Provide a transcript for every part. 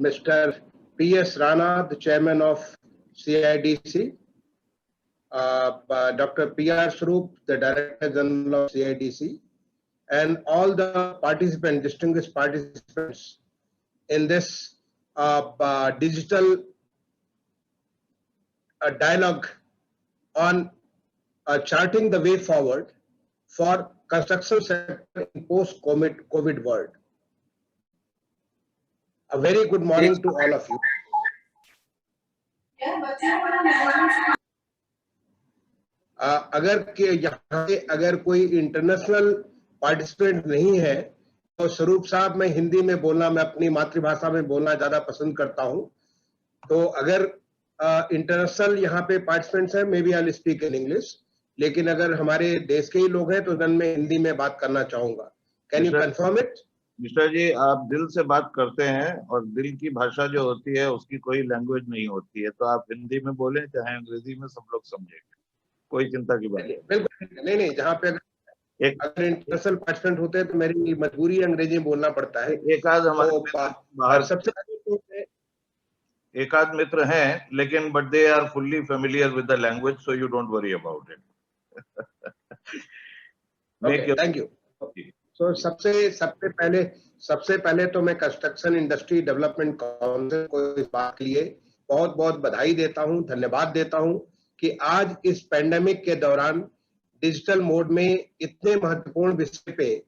Mr. P.S. Rana, the chairman of CIDC, Dr. P.R. Swaroop, the Director General of CIDC, and all the participants, distinguished participants in this digital dialogue on charting the way forward for construction sector in post-COVID world. A very good morning to all of you. अगर कोई international participant नहीं है तो स्वरूप साहब, मैं हिंदी में बोलना, मैं अपनी मातृभाषा में बोलना ज्यादा पसंद करता हूं। तो अगर इंटरनेशनल यहाँ पे पार्टिसिपेंट्स हैं, may be I will speak in English, लेकिन अगर हमारे देश के ही लोग हैं तो मैं हिंदी में बात करना चाहूंगा। Can you confirm it? Mishra ji, आप दिल से बात करते हैं और दिल की भाषा जो होती है उसकी कोई लैंग्वेज नहीं होती है, तो आप हिंदी में बोलें चाहे अंग्रेजी में, सब लोग समझेंगे, कोई चिंता की बात नहीं। बिल्कुल नहीं, जहाँ पे अगर इंटरनेशनल पार्टिसिपेंट होते हैं तो मेरी मजबूरी अंग्रेजी में बोलना पड़ता है। एक आध हमारे बाहर सबसे एक आध मित्र हैं, लेकिन but they are fully familiar with the language, so you don't worry about it. Thank you. तो सबसे पहले तो मैं कंस्ट्रक्शन इंडस्ट्री डेवलपमेंट काउंसिल को इस बात के लिए बहुत बहुत बधाई देता हूं, धन्यवाद देता हूं कि आज इस पैंडेमिक के दौरान डिजिटल मोड में इतने महत्वपूर्ण विषय पे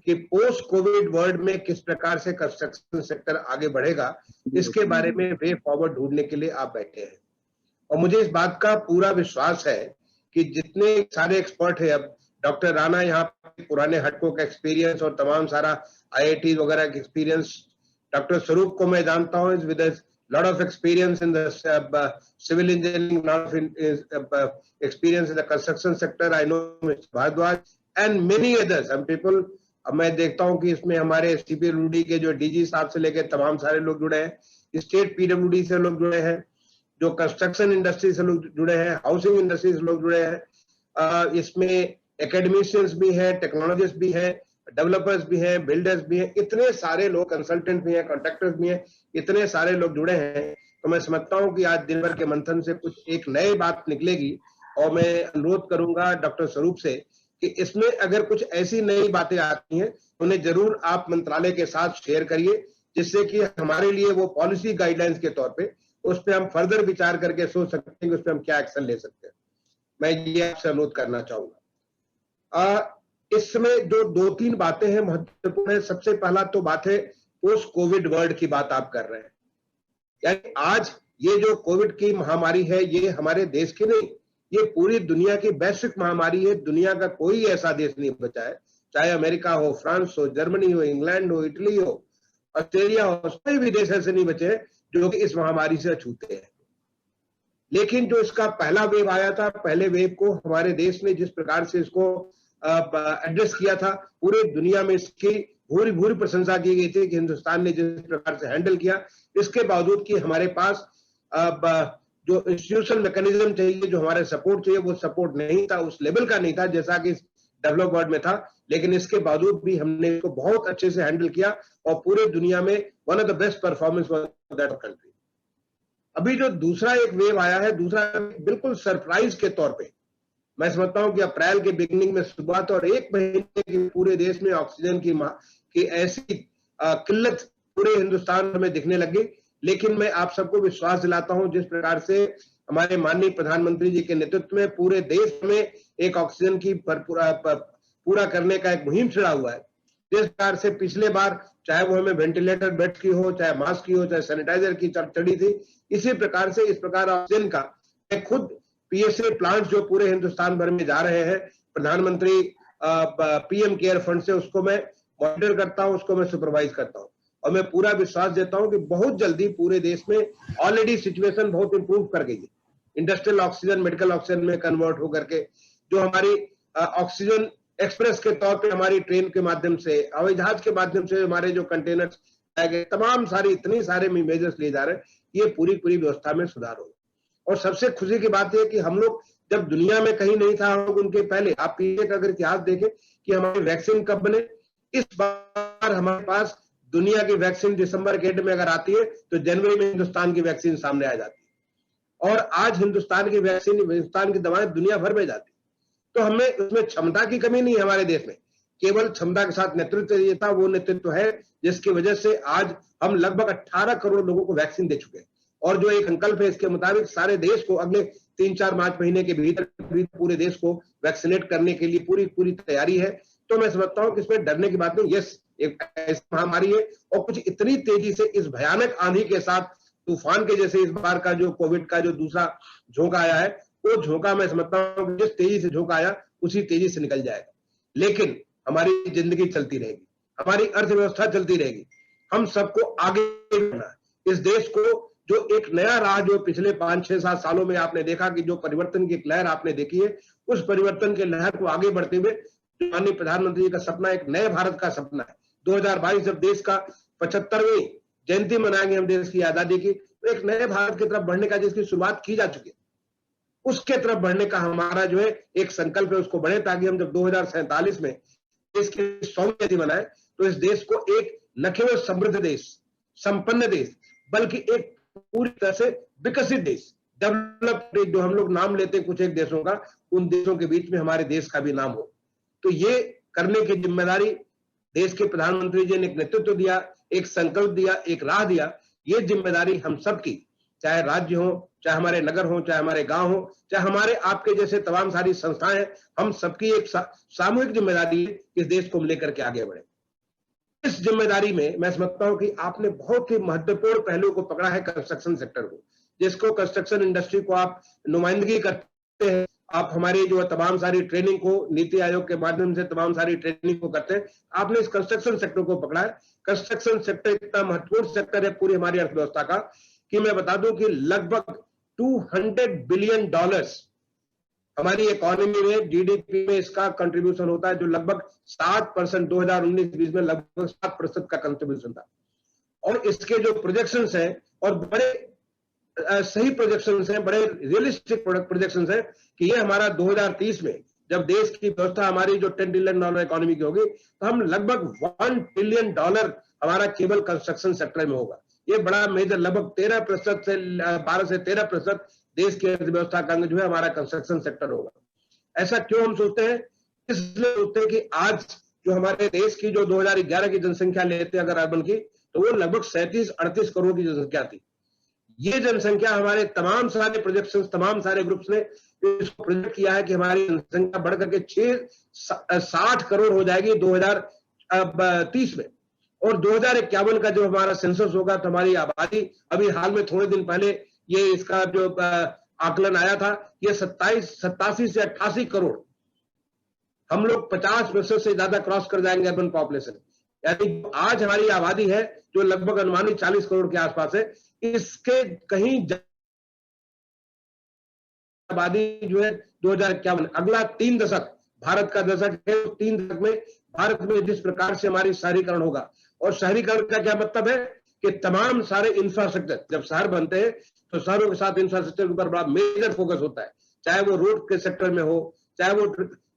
कि पोस्ट कोविड वर्ल्ड में किस प्रकार से कंस्ट्रक्शन सेक्टर आगे बढ़ेगा, इसके बारे में वे फॉरवर्ड ढूंढने के लिए आप बैठे हैं। और मुझे इस बात का पूरा विश्वास है कि जितने सारे एक्सपर्ट है, अब डॉक्टर राणा यहाँ पुराने हटको का एक्सपीरियंस और तमाम सारा IIT वगैरह का एक्सपीरियंस, डॉक्टर स्वरूप को मैं जानता हूँ with lot of experience in the civil engineering, lot of experience in the construction sector. I know Mr. Bhardwaj and many others. Some people, मैं देखता हूँ कि इसमें हमारे CPWD के जो DG साहब से लेकर तमाम सारे लोग जुड़े हैं, स्टेट PWD से लोग जुड़े हैं, जो कंस्ट्रक्शन इंडस्ट्री से लोग जुड़े हैं, हाउसिंग इंडस्ट्री से लोग जुड़े हैं, इसमें एकेडमिशियंस भी हैं, टेक्नोलॉजिस्ट भी हैं, डेवलपर्स भी हैं, बिल्डर्स भी हैं, इतने सारे लोग, कंसल्टेंट भी हैं, कॉन्ट्रैक्टर्स भी हैं, इतने सारे लोग जुड़े हैं। तो मैं समझता हूं कि आज दिन भर के मंथन से कुछ एक नई बात निकलेगी और मैं अनुरोध करूंगा डॉक्टर स्वरूप से कि इसमें अगर कुछ ऐसी नई बातें आती हैं तो उन्हें जरूर आप मंत्रालय के साथ शेयर करिए, जिससे कि हमारे लिए वो पॉलिसी गाइडलाइंस के तौर पे उस पर हम फर्दर विचार करके सोच सकते हैं कि उस पर हम क्या एक्शन ले सकते हैं। मैं ये आपसे अनुरोध करना चाहूंगा। इस समय जो 2-3 बातें हैं महत्वपूर्ण है। सबसे पहला तो बात है पोस्ट कोविड वर्ल्ड की बात आप कर रहे हैं, यानी आज ये जो कोविड की महामारी है ये हमारे देश की नहीं, ये पूरी दुनिया की वैश्विक महामारी है। दुनिया का कोई ऐसा देश नहीं बचा है, चाहे अमेरिका हो, फ्रांस हो, जर्मनी हो, इंग्लैंड हो, इटली हो, ऑस्ट्रेलिया हो, कोई भी देश ऐसे नहीं बचे जो कि इस महामारी से अछूते हैं। लेकिन जो इसका पहला वेव आया था, पहले वेव को हमारे देश ने जिस प्रकार से इसको एड्रेस किया था, पूरे दुनिया में इसकी भूरी भूरी प्रशंसा की गई थी कि हिंदुस्तान ने जिस प्रकार से हैंडल किया। इसके बावजूद कि हमारे पास जो इंस्टीट्यूशनल मैकेनिज्म चाहिए, जो हमारे सपोर्ट चाहिए, वो सपोर्ट नहीं था, उस लेवल का नहीं था जैसा कि डेवलप वर्ल्ड में था। लेकिन इसके बावजूद भी हमने इसको बहुत अच्छे से हैंडल किया और पूरे दुनिया में one of the best performance for that country. अभी जो दूसरा एक वेव आया है, दूसरा बिल्कुल सरप्राइज के तौर पे मैं समझता हूं कि अप्रैल के बिगिनिंग में शुरुआत और 1 महीने की पूरे देश में ऑक्सीजन की ऐसी किल्लत पूरे हिंदुस्तान में दिखने लगी। लेकिन मैं आप सबको विश्वास दिलाता हूं, जिस प्रकार से हमारे माननीय प्रधानमंत्री जी के नेतृत्व में पूरे देश में एक ऑक्सीजन की पूरा करने का एक मुहिम छिड़ा हुआ है। जिस प्रकार से पिछले बार चाहे वो हमें वेंटिलेटर बेड की हो, चाहे मास्क की हो, चाहे सैनिटाइजर की चढ़ी थी, इसी प्रकार से इस प्रकार ऑक्सीजन का मैं खुद PSA प्लांट जो पूरे हिंदुस्तान भर में जा रहे हैं, प्रधानमंत्री PM केयर फंड से, उसको मैं मॉनिटर करता हूं, उसको मैं सुपरवाइज करता हूं और मैं पूरा विश्वास देता हूं कि बहुत जल्दी पूरे देश में ऑलरेडी सिचुएशन बहुत इंप्रूव कर गई है। इंडस्ट्रियल ऑक्सीजन मेडिकल ऑक्सीजन में कन्वर्ट होकर के जो हमारी ऑक्सीजन एक्सप्रेस के तौर पे हमारी ट्रेन के माध्यम से, हवाई जहाज के माध्यम से हमारे जो कंटेनर्स आए गए, तमाम सारी इतनी सारे मेजर्स लिए जा रहे हैं, ये पूरी व्यवस्था में सुधार होगा। और सबसे खुशी की बात है कि हम लोग जब दुनिया में कहीं नहीं था, हम लोग उनके पहले, आप पीछे का अगर इतिहास देखें कि हमारे वैक्सीन कब बने, इस बार हमारे पास दुनिया की वैक्सीन दिसंबर के एंड में अगर आती है तो जनवरी में हिंदुस्तान की वैक्सीन सामने आ जाती है। और आज हिंदुस्तान की वैक्सीन, हिंदुस्तान की दवाएं दुनिया भर में जाती है। तो हमें उसमें क्षमता की कमी नहीं है हमारे देश में, केवल क्षमता के साथ नेतृत्व चाहिए था। वो नेतृत्व है जिसकी वजह से आज हम लगभग 18 करोड़ लोगों को वैक्सीन दे चुके हैं। और जो एक संकल्प है इसके मुताबिक सारे देश को अगले 3-4-5 महीने के भीतर पूरे देश को वैक्सीनेट करने के लिए पूरी तैयारी है। तो मैं समझता हूं कि इसमें डरने की बात नहीं। यस, एक ऐसी महामारी है और कुछ इतनी तेजी से इस भयानक आंधी के साथ तूफान के जैसे इस बार का जो कोविड का जो दूसरा झोंका आया है, वो झोंका मैं समझता हूं जिस तेजी से झोंका आया उसी तेजी से निकल जाएगा। लेकिन हमारी जिंदगी चलती रहेगी, हमारी अर्थव्यवस्था चलती रहेगी, हम सबको आगे बढ़ना है। इस देश को जो एक नया राह जो पिछले 5-6-7 सालों में आपने देखा कि जो परिवर्तन की एक लहर आपने देखी है, उस परिवर्तन के लहर को आगे बढ़ते हुए माननीय प्रधानमंत्री जी का सपना एक नए भारत का सपना है। 2022 जब देश का 75वीं जयंती मनाएंगे हम देश की आजादी की, तो एक नए भारत की तरफ बढ़ने का जिसकी शुरुआत की जा चुकी है, उसके तरफ बढ़ने का हमारा जो है एक संकल्प है, उसको बढ़े ताकि हम जब 2047 में देश की 100वीं जयंती मनाए तो इस देश को एक न केवल समृद्ध देश, संपन्न देश, बल्कि एक पूरी तरह से विकसित देश, डेवलप्ड, जो हम लोग नाम लेते हैं कुछ एक देशों का, उन देशों के बीच में हमारे देश का भी नाम हो। तो ये करने की जिम्मेदारी देश के प्रधानमंत्री जी ने एक नेतृत्व दिया, एक संकल्प दिया, एक राह दिया। ये जिम्मेदारी हम सबकी, चाहे राज्य हो, चाहे हमारे नगर हो, चाहे हमारे गांव हो, चाहे हमारे आपके जैसे तमाम सारी संस्थाएं हैं, हम सबकी एक सामूहिक जिम्मेदारी है कि इस देश को लेकर के आगे बढ़े। इस जिम्मेदारी में मैं समझता हूं कि आपने बहुत ही महत्वपूर्ण पहलू को पकड़ा है, कंस्ट्रक्शन सेक्टर को, जिसको कंस्ट्रक्शन इंडस्ट्री को आप नुमाइंदगी करते हैं। आप हमारी जो तमाम सारी ट्रेनिंग को नीति आयोग के माध्यम से तमाम सारी ट्रेनिंग को करते हैं, आपने इस कंस्ट्रक्शन सेक्टर को पकड़ा है। कंस्ट्रक्शन सेक्टर इतना महत्वपूर्ण सेक्टर है पूरी हमारी अर्थव्यवस्था का कि मैं बता दूं कि लगभग $200 बिलियन हमारी इकोनॉमी में, जीडीपी में इसका कंट्रीब्यूशन होता है, जो लगभग 7%, 2019-20 में लगभग 7% का कंट्रीब्यूशन था। और इसके जो प्रोजेक्शंस हैं, और बड़े सही प्रोजेक्शंस हैं, बड़े रियलिस्टिक प्रोजेक्शंस हैं कि ये हमारा 2030 में जब देश की व्यवस्था हमारी जो $10 ट्रिलियन इकोनॉमी की होगी, तो हम लगभग $1 ट्रिलियन हमारा केवल कंस्ट्रक्शन सेक्टर में होगा। ये बड़ा मेजर, लगभग 13% से 12 से 13% देश की अर्थव्यवस्था का अंग जो है हमारा कंस्ट्रक्शन सेक्टर होगा। ऐसा क्यों हम सोचते हैं? इसलिए सोचते हैं कि आज जो हमारे देश की जो 2011 की जनसंख्या लेते हैं अगर अर्बन की, तो वो लगभग 37-38 करोड़ की जनसंख्या थी। ये जनसंख्या हमारे तमाम सारे प्रोजेक्शंस, तमाम सारे ग्रुप्स ने इसको प्रोजेक्ट किया है कि हमारी जनसंख्या बढ़कर के 60 करोड़ हो जाएगी 2030 में। और 2051 का जो हमारा सेंसस होगा तो हमारी आबादी, अभी हाल में थोड़े दिन पहले ये इसका जो आकलन आया था, ये 87 से 88 करोड़, हम लोग 50% से ज्यादा क्रॉस कर जाएंगे अर्बन पॉपुलेशन। यानी आज हमारी आबादी है जो लगभग अनुमानित 40 करोड़ के आसपास है, इसके कहीं आबादी जो है 2051, अगला 3 दशक भारत का दशक है। 3 दशक में भारत में जिस प्रकार से हमारी शहरीकरण होगा, और शहरीकरण का क्या मतलब है कि तमाम सारे इंफ्रास्ट्रक्चर, जब शहर बनते हैं तो शहरों के साथ इंफ्रास्ट्रक्चर के ऊपर बड़ा मेजर फोकस होता है, चाहे वो रोड के सेक्टर में हो, चाहे वो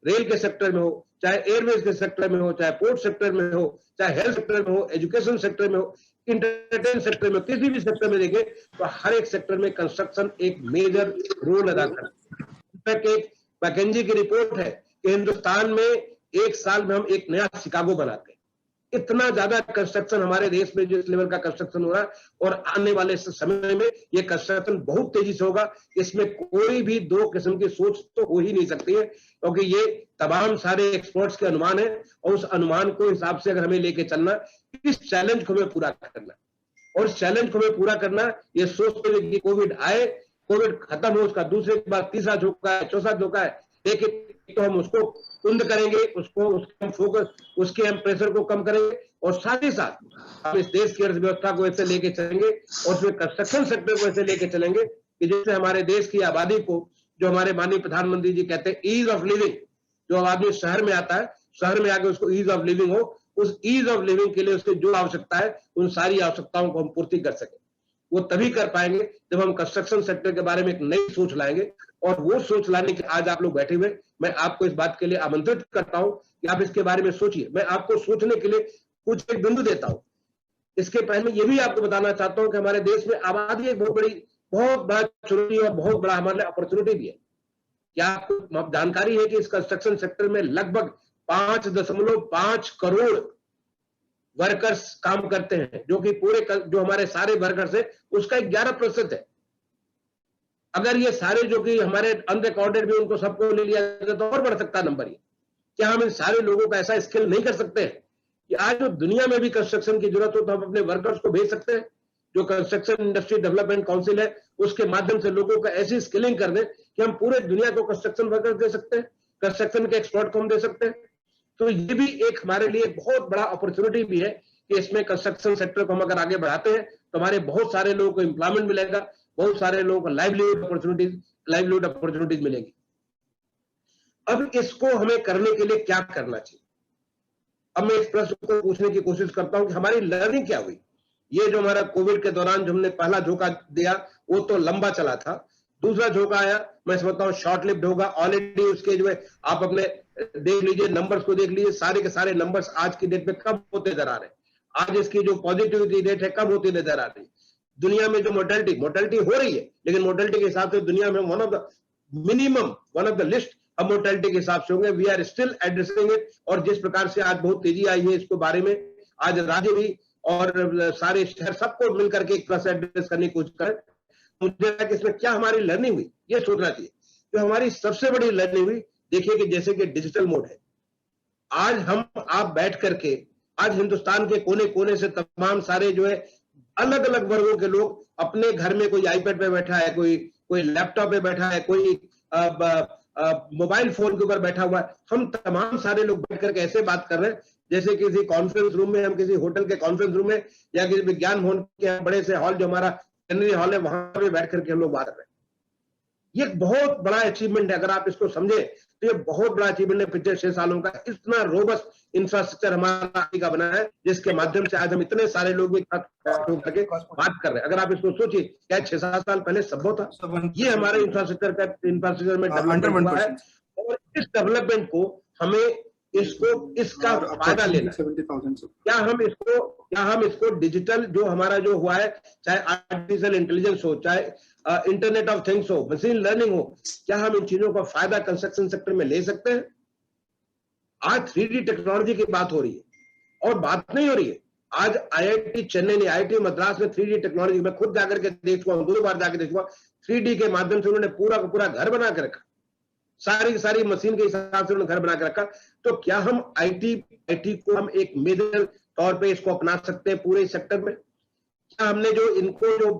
रेल के सेक्टर में हो, चाहे एयरवेज के सेक्टर में हो, चाहे पोर्ट सेक्टर में हो, चाहे हेल्थ सेक्टर में हो, एजुकेशन सेक्टर में हो, इंटरटेन सेक्टर में, किसी भी सेक्टर में देखें तो हर एक सेक्टर में कंस्ट्रक्शन एक मेजर रोल अदा करता है। एक मैकेंजी की रिपोर्ट है कि हिंदुस्तान में एक साल में हम एक नया शिकागो बनाते हैं। इतना ज्यादा कंस्ट्रक्शन हमारे देश में जिस लेवल का कंस्ट्रक्शन हो रहा है, और आने वाले समय में ये कंस्ट्रक्शन बहुत तेजी से होगा। इसमें कोई भी दो किस्म की सोच तो हो ही नहीं सकती है, क्योंकि ये तमाम सारे एक्सपर्ट्स के अनुमान है, और उस अनुमान को हिसाब से अगर हमें लेके चलना, इस चैलेंज को हमें पूरा करना, और इस चैलेंज को हमें पूरा करना ये सोचते हुए कि कोविड आए, कोविड खत्म हो, उसका दूसरे के बाद तीसरा झोंका है, चौथा झोंका है, लेकिन तो हम उसको कुंद करेंगे, उसके हम फोकस, उसके हम प्रेशर को कम करेंगे, और साथ ही साथ हम इस देश की अर्थव्यवस्था को ऐसे लेके चलेंगे, और उसमें कंस्ट्रक्शन सेक्टर को ऐसे लेके चलेंगे कि जिससे हमारे देश की आबादी को, जो हमारे माननीय प्रधानमंत्री जी कहते हैं ईज ऑफ लिविंग, जो आदमी शहर में आता है, शहर में आके उसको ईज ऑफ लिविंग हो, उस ईज ऑफ लिविंग के लिए उसकी जो आवश्यकता है, उन सारी आवश्यकताओं को हम पूर्ति कर सके। वो तभी कर पाएंगे जब हम कंस्ट्रक्शन सेक्टर के बारे में एक नई सोच लाएंगे, और वो सोच लाने के आज आप लोग बैठे हुए, मैं आपको इस बात के लिए आमंत्रित करता हूं कि आप इसके बारे में सोचिए। मैं आपको सोचने के लिए कुछ एक बिंदु देता हूं इसके पहले ये भी आपको बताना चाहता हूं कि हमारे देश में आबादी एक बहुत बड़ा चुनौती और बहुत बड़ा हमारे लिए अपॉर्चुनिटी भी है। क्या आपको जानकारी है कि इस कंस्ट्रक्शन सेक्टर में लगभग 5.5 करोड़ वर्कर्स काम करते हैं, जो कि जो हमारे सारे वर्कर्स है उसका 11% है। अगर ये सारे जो कि हमारे अनरिकॉर्डेड भी उनको सबको ले लिया जाए तो और बढ़ सकता है नंबर ये। क्या हम इन सारे लोगों का ऐसा स्किल नहीं कर सकते हैं कि आज जो दुनिया में भी कंस्ट्रक्शन की जरूरत हो तो हम अपने वर्कर्स को भेज सकते हैं? जो कंस्ट्रक्शन इंडस्ट्री डेवलपमेंट काउंसिल है उसके माध्यम से लोगों को ऐसी स्किलिंग कर दें कि हम पूरे दुनिया को कंस्ट्रक्शन वर्कर्स दे सकते हैं, कंस्ट्रक्शन के एक्सपर्ट को हम दे सकते हैं। तो ये भी एक हमारे लिए बहुत बड़ा अपॉर्चुनिटी भी है कि इसमें कंस्ट्रक्शन सेक्टर को हम अगर आगे बढ़ाते हैं तो हमारे बहुत सारे लोगों को एम्प्लॉयमेंट मिलेगा, बहुत सारे लोगों को लाइवलीहुड अपॉर्चुनिटीज मिलेगी। अब इसको हमें करने के लिए क्या करना चाहिए? अब मैं इस प्रश्न को पूछने की कोशिश करता हूं कि हमारी लर्निंग क्या हुई। ये जो हमारा कोविड के दौरान जो हमने पहला झोंका दिया वो तो लंबा चला था, दूसरा झोंका आया मैं समझता हूं शॉर्ट लिव्ड होगा। ऑलरेडी उसके जो है आप अपने देख लीजिए, नंबर्स को देख लीजिए, सारे के सारे नंबर्स आज की डेट में कम होते नजर आ रहे हैं। आज इसकी जो पॉजिटिविटी रेट है कम होती नजर आ रही है। दुनिया में जो मोर्टेलिटी हो रही है, लेकिन मोर्टेलिटी के हिसाब से दुनिया में वन ऑफ द लिस्ट अब मोर्टेलिटी के हिसाब से होंगे। We are still addressing it. और जिस प्रकार से आज बहुत तेजी आई है इसको बारे में, आज राज्य भी और सारे शहर सबको मिलकर के एक तरह से एड्रेस करने की कोशिश करें। मुझे लगता है कि इसमें क्या हमारी लर्निंग हुई ये सोचना चाहिए। तो हमारी सबसे बड़ी लर्निंग हुई, देखिए कि जैसे कि डिजिटल मोड है, आज हम आप बैठ करके आज हिंदुस्तान के कोने कोने से तमाम सारे जो है अलग अलग वर्गों के लोग अपने घर में, कोई आईपैड पे बैठा है, कोई लैपटॉप पे बैठा है, कोई मोबाइल फोन के ऊपर बैठा हुआ है। हम तमाम सारे लोग बैठ करके ऐसे बात कर रहे हैं जैसे किसी कॉन्फ्रेंस रूम में, हम किसी होटल के कॉन्फ्रेंस रूम में या किसी विज्ञान भवन के बड़े से हॉल जो हमारा जनरल हॉल है वहां पे बैठ करके हम लोग बात कर रहे हैं। ये बहुत बड़ा अचीवमेंट है। अगर आप इसको समझे तो ये बहुत बड़ा अचीवमेंट है पिछले 6 सालों का। इतना रोबस्ट इंफ्रास्ट्रक्चर हमारा का बना है जिसके माध्यम से आज हम इतने सारे लोग एक साथ करके बात कर रहे हैं। अगर आप इसको सोचिए, क्या 6-7 साल पहले संभव था? ये हमारे इंफ्रास्ट्रक्चर में डेवलपमेंट हुआ है और इस डेवलपमेंट को हमें इसका फायदा लेना है। क्या हम इसको डिजिटल जो हमारा जो हुआ है, चाहे आर्टिफिशियल इंटेलिजेंस हो, चाहे इंटरनेट ऑफ थिंग्स हो, मशीन लर्निंग हो, क्या हम इन चीजों का फायदा कंस्ट्रक्शन सेक्टर में ले सकते हैं? आज 3D टेक्नोलॉजी की बात हो रही है और बात नहीं हो रही है। आज IIT चेन्नई ने, IIT मद्रास में 3D टेक्नोलॉजी, मैं खुद जाकर के देख चुका हूं, 2 बार जाकर देख चुका। 3D के माध्यम से उन्होंने पूरा का पूरा घर बना के रखा, सारी की सारी मशीन के हिसाब से उन्होंने घर बना के रखा। तो क्या हम IT को हम एक मेजर तौर पे इसको अपना सकते हैं पूरे सेक्टर में? क्या हमने जो इनको जो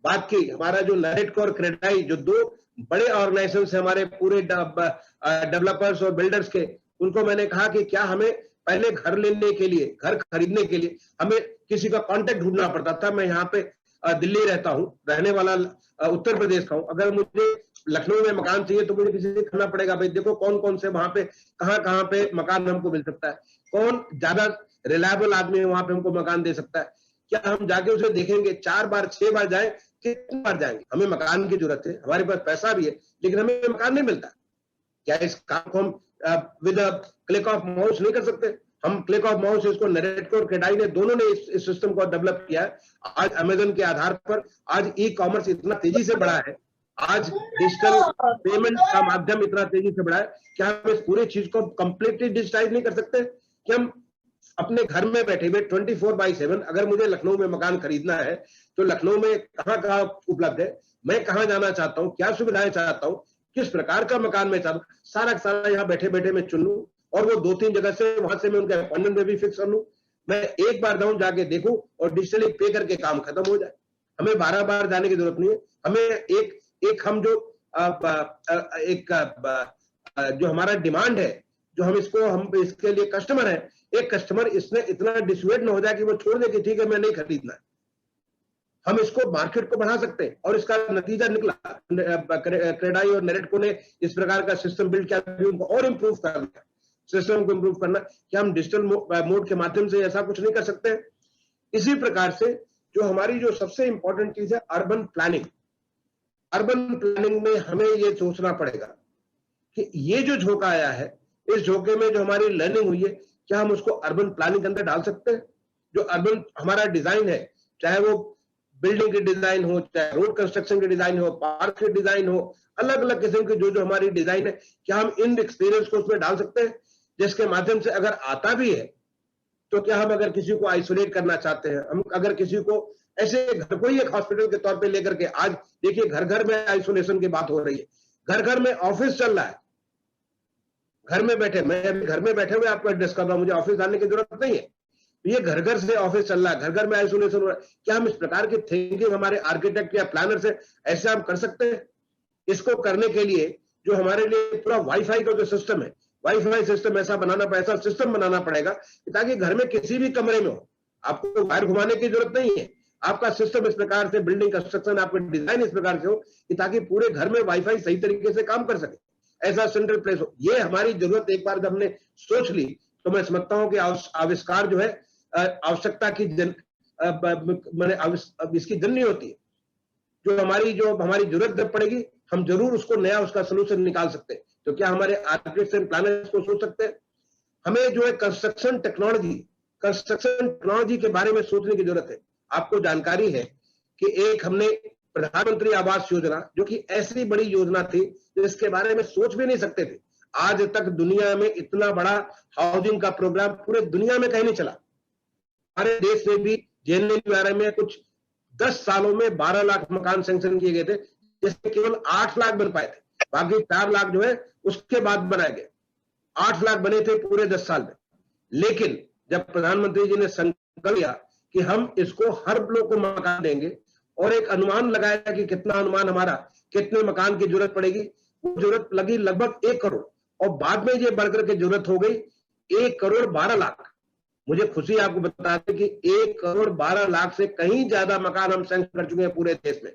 बात की, हमारा जो नरेटको और क्रेडाई जो 2 बड़े ऑर्गेनाइजेशन है हमारे पूरे डेवलपर्स और बिल्डर्स के, उनको मैंने कहा कि क्या हमें पहले घर लेने के लिए, घर खरीदने के लिए हमें किसी का कांटेक्ट ढूंढना पड़ता था। मैं यहाँ पे दिल्ली रहता हूँ, रहने वाला उत्तर प्रदेश का हूँ। अगर मुझे लखनऊ में मकान चाहिए तो मुझे किसी से करना पड़ेगा, भाई देखो कौन कौन से वहां पे कहाँ पे मकान हमको मिल सकता है, कौन ज्यादा रिलायबल आदमी है वहां पे हमको मकान दे सकता है। क्या हम जाके उसे देखेंगे 4 बार 6 बार जाए, कितनी बार जाएंगे? हमें मकान की जरूरत है, हमारे पास पैसा भी है, लेकिन हमें मकान नहीं मिलता। क्या इस काम को हम विद क्लिक ऑफ माउस नहीं कर सकते? हम क्लिक ऑफ माउस इसको नरेटको और क्रेडाई ने दोनों ने इस सिस्टम को डेवलप किया है। आज अमेजन के आधार पर आज ई-कॉमर्स इतना तेजी से बढ़ा है, आज डिजिटल पेमेंट का माध्यम इतना तेजी से बढ़ा है। क्या हम इस पूरी चीज को कंप्लीटली डिजिटाइज नहीं कर सकते कि हम अपने घर में बैठे हुए 24/7, अगर मुझे लखनऊ में मकान खरीदना है तो लखनऊ में कहाँ उपलब्ध है, मैं कहाँ जाना चाहता हूँ, क्या सुविधाएं चाहता हूँ, किस प्रकार का मकान मैं चाहता हूँ, सारा सारा यहाँ बैठे बैठे मैं चुन लूं और वो 2-3 जगह से वहां से मैं उनके अपॉइंटमेंट में भी फिक्स कर लूं। मैं एक बार जाऊं, जाके देखूं और डिजिटली पे करके काम खत्म हो जाए। हमें 12 बार जाने की जरूरत नहीं है। हमें एक हम जो जो हमारा डिमांड है, जो हम इसके लिए कस्टमर है, एक कस्टमर इसने इतना डिसवेड ना हो जाए कि वो छोड़ दे कि ठीक है मैं नहीं खरीदना है। हम इसको मार्केट को बढ़ा सकते हैं और इसका नतीजा निकला। क्रेडाई और नरेटको ने इस प्रकार का सिस्टम बिल्ड किया, उनको और इंप्रूव करना, सिस्टम को इंप्रूव करना। क्या हम डिजिटल मोड के माध्यम से ऐसा कुछ नहीं कर सकते? इसी प्रकार से जो हमारी जो सबसे इंपॉर्टेंट चीज है अर्बन प्लानिंग। अर्बन प्लानिंग में हमें ये सोचना पड़ेगा कि ये जो झोंका आया है, इस झोंके में जो हमारी लर्निंग हुई है, क्या हम उसको अर्बन प्लानिंग के अंदर डाल सकते हैं? जो अर्बन हमारा डिजाइन है, चाहे वो बिल्डिंग की डिजाइन हो, चाहे रोड कंस्ट्रक्शन की डिजाइन हो, पार्क की डिजाइन हो, अलग अलग किस्म की जो जो हमारी डिजाइन है, क्या हम इन एक्सपीरियंस को उसमें डाल सकते हैं, जिसके माध्यम से अगर आता भी है तो क्या हम अगर किसी को आइसोलेट करना चाहते हैं, हम अगर किसी को ऐसे घर को ही एक हॉस्पिटल के तौर पे लेकर के, आज देखिए घर घर में आइसोलेशन की बात हो रही है, घर घर में ऑफिस चल रहा है, घर में बैठे, मैं अभी घर में बैठे हुए आपको एड्रेस कर रहा हूं, मुझे ऑफिस जाने की जरूरत नहीं है, ये घर घर से ऑफिस चल रहा है, घर घर में आइसोलेशन हो रहा है। क्या हम इस प्रकार की थिंकिंग हमारे आर्किटेक्ट या प्लानर से ऐसे हम कर सकते हैं? इसको करने के लिए जो हमारे लिए पूरा वाईफाई का जो सिस्टम है, वाईफाई सिस्टम ऐसा सिस्टम बनाना पड़ेगा ताकि घर में किसी भी कमरे में हो, आपको वायर घुमाने की जरूरत नहीं है, आपका सिस्टम इस प्रकार से, बिल्डिंग कंस्ट्रक्शन आपका डिजाइन इस प्रकार से हो कि ताकि पूरे घर में वाईफाई सही तरीके से काम कर सके, ऐसा सेंट्रल प्लेस हो। ये हमारी जरूरत एक बार जब हमने सोच ली तो मैं समझता हूं कि आविष्कार जो है आवश्यकता की इसकी जननी होती है। जो हमारी जरूरत जब पड़ेगी हम जरूर उसको नया उसका सोल्यूशन निकाल सकते हैं। तो क्या हमारे आर्किटेक्ट्स एंड प्लानर्स को सोच सकते हैं? हमें जो है कंस्ट्रक्शन टेक्नोलॉजी के बारे में सोचने की जरूरत है। आपको जानकारी है कि एक हमने प्रधानमंत्री आवास योजना, जो कि ऐसी बड़ी योजना थी जिसके बारे में सोच भी नहीं सकते थे, आज तक दुनिया में इतना बड़ा हाउसिंग का प्रोग्राम पूरे दुनिया में कहीं नहीं चला। हमारे देश में भी जेएनयू में कुछ 10 सालों में 12 लाख मकान सैंक्शन किए गए थे, जिसमें केवल 8 लाख बन पाए थे, बाकी 4 लाख जो है उसके बाद बनाए गए। 8 लाख बने थे पूरे 10 साल में। लेकिन जब प्रधानमंत्री जी ने संकल्प लिया कि हम इसको हर लोग को मकान देंगे और एक अनुमान लगाया कि कितना अनुमान हमारा कितने मकान की जरूरत पड़ेगी, वो जरूरत लगी लगभग 1 करोड़ और बाद में ये बढ़कर के जरूरत हो गई 1 करोड़ 12 लाख। मुझे खुशी आपको बताते कि 1 करोड़ 12 लाख से कहीं ज्यादा मकान हम सैंक्शन कर चुके हैं पूरे देश में।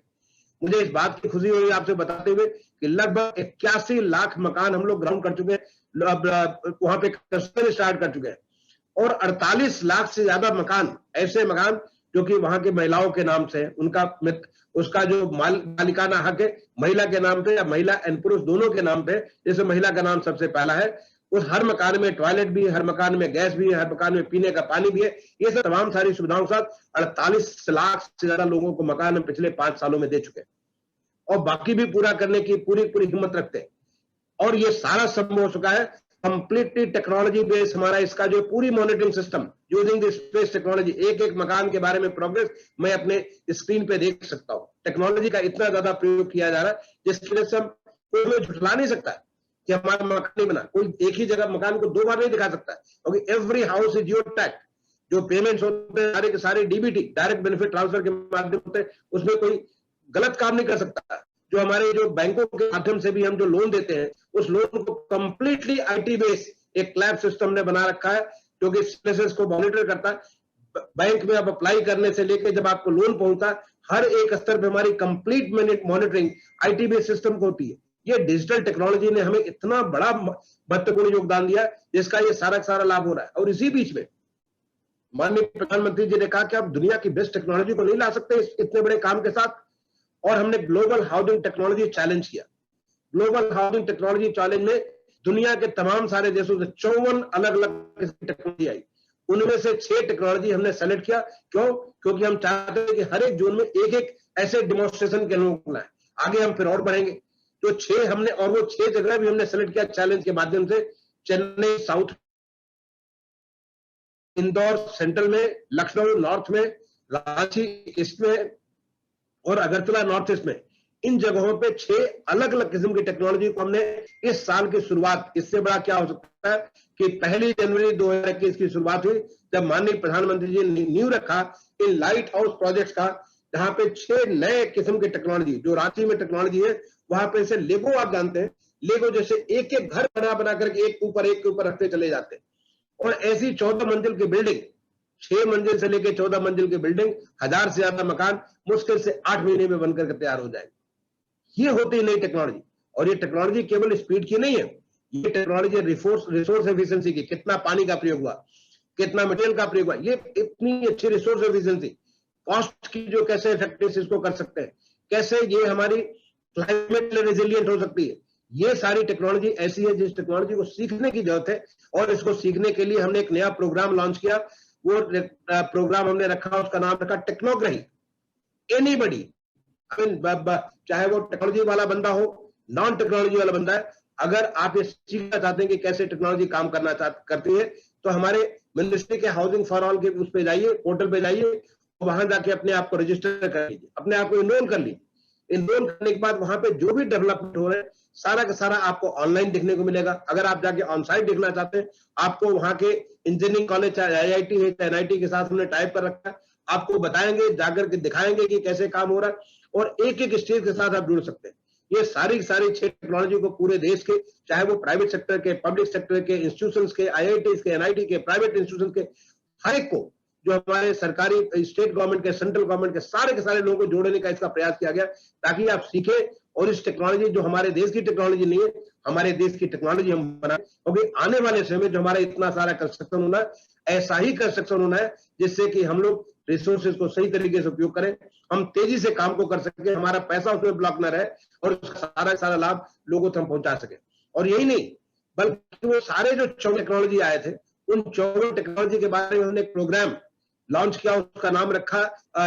मुझे इस बात की खुशी हुई आपसे बताते हुए कि लगभग 81 लाख मकान हम लोग ग्राउंड कर चुके हैं, वहां पे कंस्ट्रक्शन स्टार्ट कर चुके हैं और 48 लाख से ज्यादा मकान, ऐसे मकान जो कि वहां के महिलाओं के नाम से, उसका जो मालिकाना हक है महिला के नाम पे या महिला एंड पुरुष दोनों के नाम पे, जैसे महिला का नाम सबसे पहला है, उस हर मकान में टॉयलेट भी है, हर मकान में गैस भी है, हर मकान में पीने का पानी भी है। ये सब तमाम सारी सुविधाओं के साथ 48 लाख से ज्यादा लोगों को मकान हम पिछले 5 सालों में दे चुके हैं और बाकी भी पूरा करने की पूरी हिम्मत रखते हैं। और ये सारा संभव हो चुका है कंप्लीटली टेक्नोलॉजी बेस्ड। हमारा इसका जो पूरी monitoring system using the space technology, एक एक मकान के बारे में प्रोग्रेस मैं अपने स्क्रीन पे देख सकता हूँ। टेक्नोलॉजी का इतना ज्यादा प्रयोग किया जा रहा है जिसकी वजह से हम कोई झुठला नहीं सकता कि हमारा मकान नहीं बना। कोई एक ही जगह मकान को 2 बार नहीं दिखा सकता, क्योंकि every house is your tag. जो पेमेंट्स होते हैं सारे के सारे डीबीटी, डायरेक्ट बेनिफिट ट्रांसफर के माध्यम से, उसमें कोई गलत काम नहीं कर सकता। जो हमारे जो बैंकों के माध्यम से भी हम जो लोन देते हैं, उस लोन को कंप्लीटली आईटी बेस एक क्लैब सिस्टम ने बना रखा है जो कि प्रोसेस को मॉनिटर करता है। बैंक में आप अप्लाई करने से लेकर जब आपको लोन पहुंचता है, हर एक स्तर पे हमारी complete monitoring IT base system को होती है। ये डिजिटल टेक्नोलॉजी ने हमें इतना बड़ा महत्वपूर्ण योगदान दिया जिसका ये सारा लाभ हो रहा है। और इसी बीच में माननीय प्रधानमंत्री जी ने कहा कि आप दुनिया की बेस्ट टेक्नोलॉजी को नहीं ला सकते इतने बड़े काम के साथ, और हमने ग्लोबल हाउसिंग टेक्नोलॉजी चैलेंज किया। ग्लोबल हाउसिंग टेक्नोलॉजी चैलेंज में दुनिया के तमाम सारे देशों से 54 अलग अलग टेक्नोलॉजी आई, उनमें से 6 टेक्नोलॉजी हमने सेलेक्ट किया। क्यों? क्योंकि हम चाहते हैं कि हर एक जोन में एक एक ऐसे डेमोन्स्ट्रेशन के लोग लाएं। आगे हम फिर और बढ़ेंगे। जो 6 हमने, और वो 6 जगह भी हमने सेलेक्ट किया चैलेंज के माध्यम से। चेन्नई साउथ, इंदौर सेंट्रल में, लखनऊ नॉर्थ में, रांची ईस्ट में और अगरतला नॉर्थ ईस्ट में। इन जगहों पे 6 अलग अलग किस्म की टेक्नोलॉजी को हमने इस साल की शुरुआत, इससे बड़ा क्या हो सकता है कि 1 जनवरी 2021 की शुरुआत हुई जब माननीय प्रधानमंत्री जी ने नींव रखा इन लाइट हाउस प्रोजेक्ट्स का, जहां पे 6 नए किस्म की टेक्नोलॉजी, जो रांची में टेक्नोलॉजी है, वहां पे से लेगो, आप जानते हैं लेगो, जैसे एक एक घर बना करके एक के ऊपर रखते चले जाते हैं। और ऐसी 14 मंजिल की बिल्डिंग, 6 मंजिल से लेकर 14 मंजिल की बिल्डिंग, 1000 से ज्यादा मकान मुश्किल से 8 महीने में बनकर तैयार हो जाएंगे। ये होती है नई टेक्नोलॉजी। और ये टेक्नोलॉजी केवल स्पीड की नहीं है, ये टेक्नोलॉजी रिसोर्स एफिशिएंसी की, कितना पानी का प्रयोग हुआ, कितना मटेरियल का प्रयोग हुआ, ये इतनी अच्छी रिसोर्स एफिशिएंसी, कॉस्ट की जो कैसे इफेक्टिव इसको कर सकते हैं, कैसे ये हमारी क्लाइमेट रेजिलिएंट हो सकती है। ये सारी टेक्नोलॉजी ऐसी है जिस टेक्नोलॉजी को सीखने की जरूरत है। और इसको सीखने के लिए हमने एक नया प्रोग्राम लॉन्च किया, वो प्रोग्राम हमने रखा, उसका नाम रखा टेक्नोग्राही। एनीबडी, चाहे वो टेक्नोलॉजी वाला बंदा हो, नॉन टेक्नोलॉजी वाला बंदा है, अगर आप ये सीखना चाहते हैं कि कैसे टेक्नोलॉजी काम करती है, तो हमारे मिनिस्ट्री के हाउसिंग फॉर ऑल के उस पे जाइए, पोर्टल पे जाइए, वहां जाके अपने आप को रजिस्टर कर लीजिए, अपने आप को इनरोल कर लीजिए। इनरोल करने के बाद वहां पे जो भी डेवलपमेंट हो रहे हैं सारा का सारा आपको ऑनलाइन देखने को मिलेगा। अगर आप जाके ऑन साइट देखना चाहते हैं, आपको वहां के इंजीनियरिंग कॉलेज, चाहे IIT है, चाहे NIT के साथ हमने टाइप कर रखा है, आपको बताएंगे, जाकर के दिखाएंगे कि कैसे काम हो रहा है, और एक एक स्टेज के साथ आप जुड़ सकते हैं। ये सारी 6 टेक्नोलॉजी को पूरे देश के, चाहे वो प्राइवेट सेक्टर के, पब्लिक सेक्टर के इंस्टीट्यूशंस के, IITs के, NIT के, प्राइवेट इंस्टीट्यूशन के, हर एक को, जो हमारे सरकारी, स्टेट गवर्नमेंट के, सेंट्रल गवर्नमेंट के सारे लोगों को जोड़ने का इसका प्रयास किया गया, ताकि आप सीखें और इस टेक्नोलॉजी, जो हमारे देश की टेक्नोलॉजी नहीं है, हमारे देश की टेक्नोलॉजी हम बनाए। क्योंकि आने वाले समय में जो हमारा इतना सारा कंस्ट्रक्शन होना है, ऐसा ही कंस्ट्रक्शन होना है जिससे कि हम लोग रिसोर्सेज को सही तरीके से उपयोग करें, हम तेजी से काम को कर सके, हमारा पैसा उसमें ब्लॉक न रहे, और उसका सारा लाभ लोगों तक हम पहुंचा सके। और यही नहीं, बल्कि वो सारे जो 4 टेक्नोलॉजी आए थे, उन 4 टेक्नोलॉजी के बारे में हमने एक प्रोग्राम लॉन्च किया, उसका नाम रखा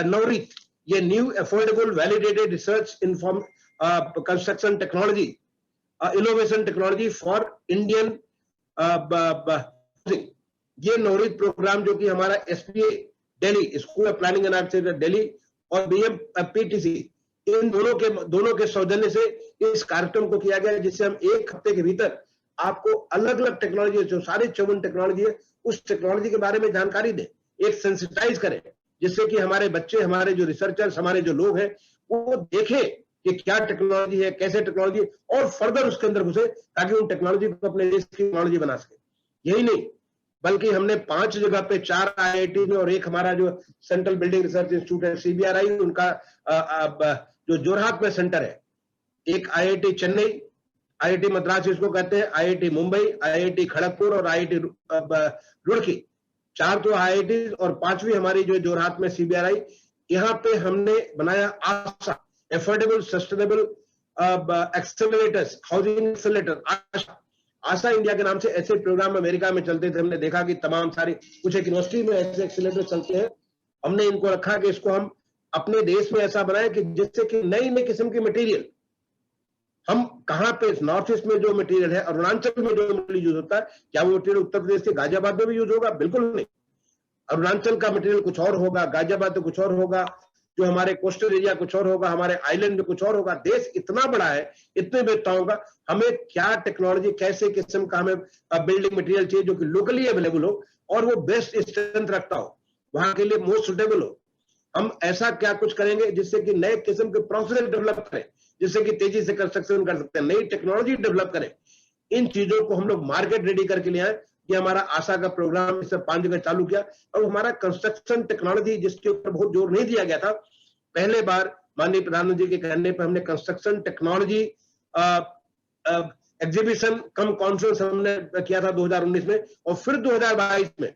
नवरीत। ये new affordable validated research inform construction technology, innovation technology for Indian housing. ये नवरीत प्रोग्राम, जो कि हमारा SPA Delhi, school of planning and architecture Delhi, और BMPTC, इन दोनों के सौजन्य से इस कार्यक्रम को किया गया, जिससे हम 1 हफ्ते के भीतर आपको अलग अलग टेक्नोलॉजी, जो सारी 54 टेक्नोलॉजी है, उस टेक्नोलॉजी के बारे में जानकारी दें, एक सेंसिटाइज करें, जिससे कि हमारे बच्चे, हमारे जो रिसर्चर्स, हमारे जो लोग हैं, वो देखें कि क्या टेक्नोलॉजी है, कैसे टेक्नोलॉजी, और फर्दर उसके अंदर घुसे, ताकि उन टेक्नोलॉजी को अपने देश की टेक्नोलॉजी बना सके। यही नहीं, बल्कि हमने 5 जगह पे, 4 IIT में और एक हमारा जो सेंट्रल बिल्डिंग रिसर्च इंस्टीट्यूट है CBRI, उनका जो जोरहाट में सेंटर है, एक IIT चेन्नई, IIT मद्रास इसको कहते हैं, IIT मुंबई, IIT खड़गपुर और IIT रुड़की, 4 तो IIT, और 5वीं हमारी जो जोरहाट में CBRI। यहाँ पे हमने बनाया ASHA, affordable sustainable accelerators, housing accelerator, ASHA India के नाम से ऐसे प्रोग्राम अमेरिका में चलते थे। हमने देखा कि तमाम सारी, कुछ एक यूनिवर्सिटी में ऐसे एक्सेलरेटर चलते हैं, हमने इनको रखा कि इसको हम अपने देश में ऐसा बनाए कि जिससे कि नई किस्म की मटेरियल, हम कहाँ पे, नॉर्थ ईस्ट में जो मटेरियल है, अरुणाचल में जो मटेरियल यूज होता है, क्या वो मटेरियल उत्तर प्रदेश के गाजियाबाद में भी यूज होगा? बिल्कुल नहीं। अरुणाचल का मटेरियल कुछ और होगा, गाजियाबाद में कुछ और होगा, जो हमारे कोस्टल एरिया कुछ और होगा, हमारे आइलैंड में कुछ और होगा। देश इतना बड़ा है, इतने विविधताओं का, हमें क्या टेक्नोलॉजी, कैसे किस्म का हमें बिल्डिंग मटेरियल चाहिए जो कि लोकली अवेलेबल हो और वो बेस्ट स्ट्रेंथ रखता हो, वहां के लिए मोस्ट सुटेबल हो। हम ऐसा क्या कुछ करेंगे जिससे कि नए किस्म के प्रोसेस डेवलप करें, जिससे कि तेजी से कंस्ट्रक्शन कर सकते हैं, नई टेक्नोलॉजी डेवलप करें। इन चीजों को हम लोग मार्केट रेडी करके ले आए। ये हमारा आशा का प्रोग्राम इससे 5 जगह चालू किया, और हमारा कंस्ट्रक्शन टेक्नोलॉजी, जिसके ऊपर बहुत जोर नहीं दिया गया था, पहले बार माननीय प्रधानमंत्री के कहने पर हमने कंस्ट्रक्शन टेक्नोलॉजी एग्जीबिशन कम कॉन्फ्रेंस हमने किया था 2019 में, और फिर 2022 में